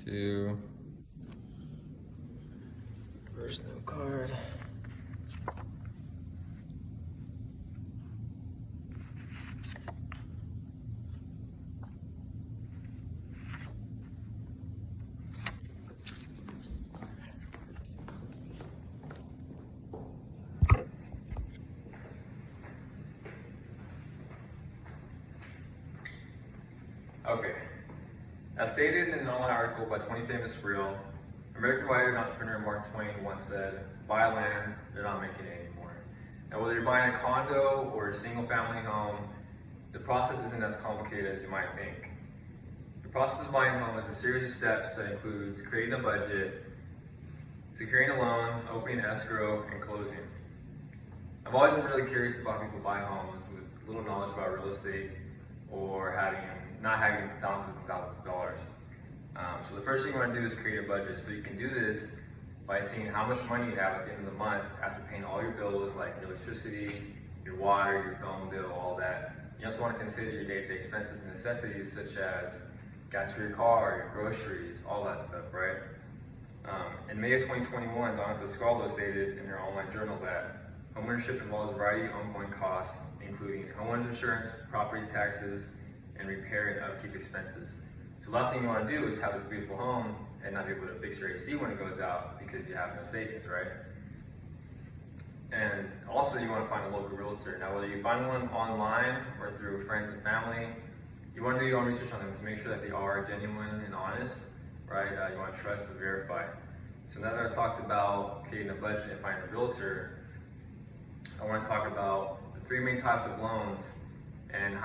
to reverse note card. Okay, as stated in an online article by 20 Famous Real, American writer and entrepreneur Mark Twain once said, buy land, they're not making it anymore. And whether you're buying a condo or a single family home, the process isn't as complicated as you might think. The process of buying a home is a series of steps that includes creating a budget, securing a loan, opening escrow, and closing. I've always been really curious about people buy homes with little knowledge about real estate or not having thousands and thousands of dollars. So the first thing you want to do is create a budget. So you can do this by seeing how much money you have at the end of the month after paying all your bills like your electricity, your water, your phone bill, all that. You also want to consider your day-to-day expenses and necessities such as gas for your car, your groceries, all that stuff, right? In May of 2021, Donna Fiscaldo stated in her online journal that homeownership involves a variety of ongoing costs, including homeowners insurance, property taxes, and repair and upkeep expenses. So the last thing you want to do is have this beautiful home and not be able to fix your AC when it goes out because you have no savings, right? And also you want to find a local realtor. Now whether you find one online or through friends and family, you want to do your own research on them to make sure that they are genuine and honest, right? You want to trust but verify. So now that I've talked about creating a budget and finding a realtor, I want to talk about the three main types of loans and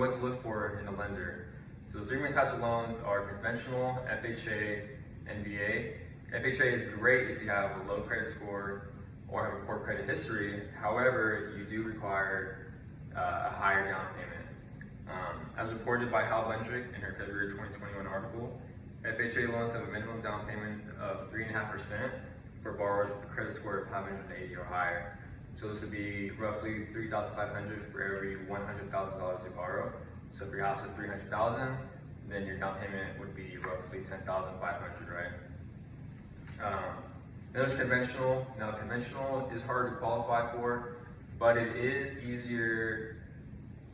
what to look for in a lender. So the three main types of loans are conventional, FHA, and VA. FHA is great if you have a low credit score or have a poor credit history. However, you do require a higher down payment. As reported by Hal Bundrick in her February 2021 article, FHA loans have a minimum down payment of 3.5% for borrowers with a credit score of 580 or higher. So this would be roughly $3,500 for every $100,000 you borrow. So if your house is $300,000, then your down payment would be roughly $10,500, right? Then there's conventional. Now conventional is hard to qualify for, but it is easier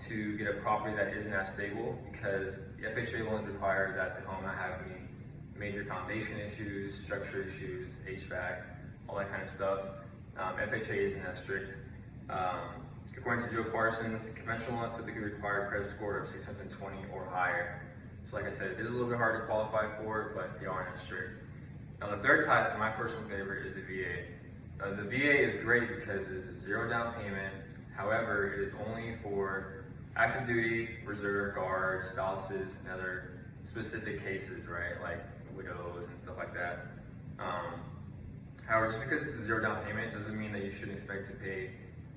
to get a property that isn't as stable because FHA loans require that the home not have any major foundation issues, structure issues, HVAC, all that kind of stuff. FHA isn't as strict. According to Joe Parsons, conventional loans typically require a credit score of 620 or higher. So like I said, it is a little bit hard to qualify for, but they aren't as strict. Now the third type, and my personal favorite, is the VA. The VA is great because it is a zero down payment. However, it is only for active duty, reserve guards, spouses, and other specific cases, right? Like widows and stuff like that. However, just because it's a zero down payment doesn't mean that you shouldn't expect to pay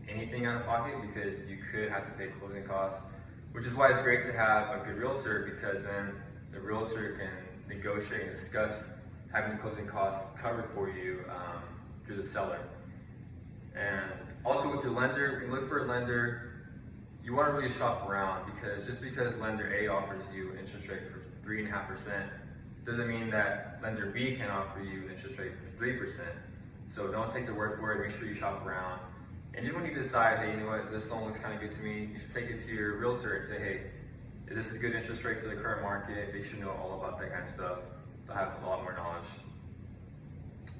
anything out of pocket because you could have to pay closing costs, which is why it's great to have a good realtor because then the realtor can negotiate and discuss having the closing costs covered for you through the seller. And also with your lender, when you look for a lender, you want to really shop around because just because lender A offers you an interest rate for 3.5% doesn't mean that lender B can offer you an interest rate for 3%. So don't take the word for it, make sure you shop around. And even when you decide, hey, you know what, this loan looks kind of good to me, you should take it to your realtor and say, hey, is this a good interest rate for the current market? They should know all about that kind of stuff. They'll have a lot more knowledge.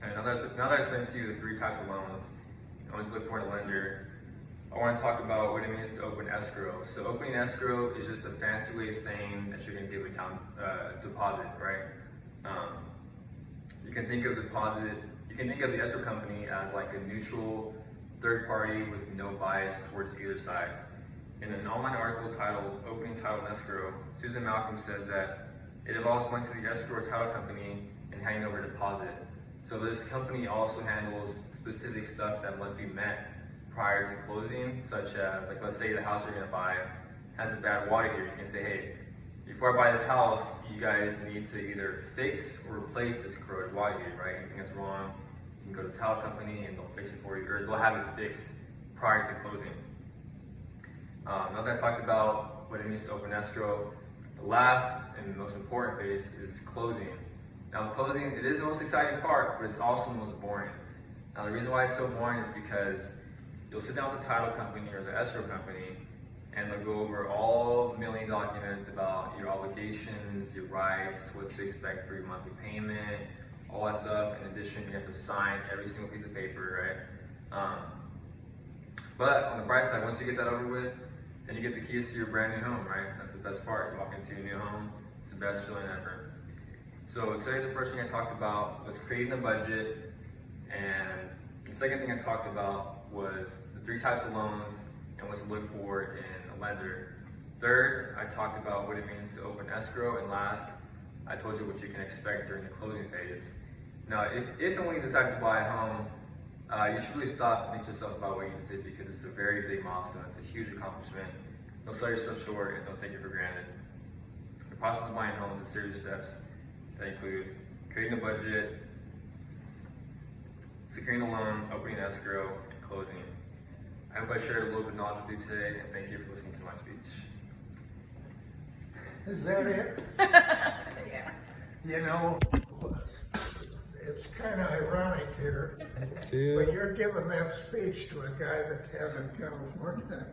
And now that I've explained to you the three types of loans I want to look for in a lender, I want to talk about what it means to open escrow. So opening escrow is just a fancy way of saying that you're going to give a down deposit, right? You can think of the escrow company as like a neutral third party with no bias towards either side. In an online article titled Opening Title and Escrow, Susan Malcolm says that it involves going to the escrow or title company and handing over a deposit. So this company also handles specific stuff that must be met prior to closing, such as, like, let's say the house you're gonna buy has a bad water heater. You can say, hey, before I buy this house, you guys need to either fix or replace this corroded water heater, right? Anything that's wrong, you can go to the title company and they'll fix it for you, or they'll have it fixed prior to closing. Now that I talked about what it means to open escrow, the last and most important phase is closing. Now the closing, it is the most exciting part, but it's also the most boring. Now the reason why it's so boring is because you'll sit down with the title company or the escrow company, and they'll go over all million documents about your obligations, your rights, what to expect for your monthly payment, all that stuff. In addition, you have to sign every single piece of paper, right? But on the bright side, once you get that over with, then you get the keys to your brand new home, right? That's the best part. You walk into your new home, it's the best feeling ever. So today the first thing I talked about was creating a budget, and the second thing I talked about was the 3 types of loans and what to look for in a lender. Third, I talked about what it means to open escrow, and last, I told you what you can expect during the closing phase. Now, if and when you decide to buy a home, you should really stop and think to yourself about what you just did, because it's a very big milestone. It's a huge accomplishment. Don't sell yourself short and don't take it for granted. The process of buying homes is a series of steps that include creating a budget, securing a loan, opening escrow, and closing. I hope I shared a little bit of knowledge with you today, and thank you for listening to my speech. Is that it? Yeah. You know, it's kind of ironic here, Two. but you're giving that speech to a guy that's having California.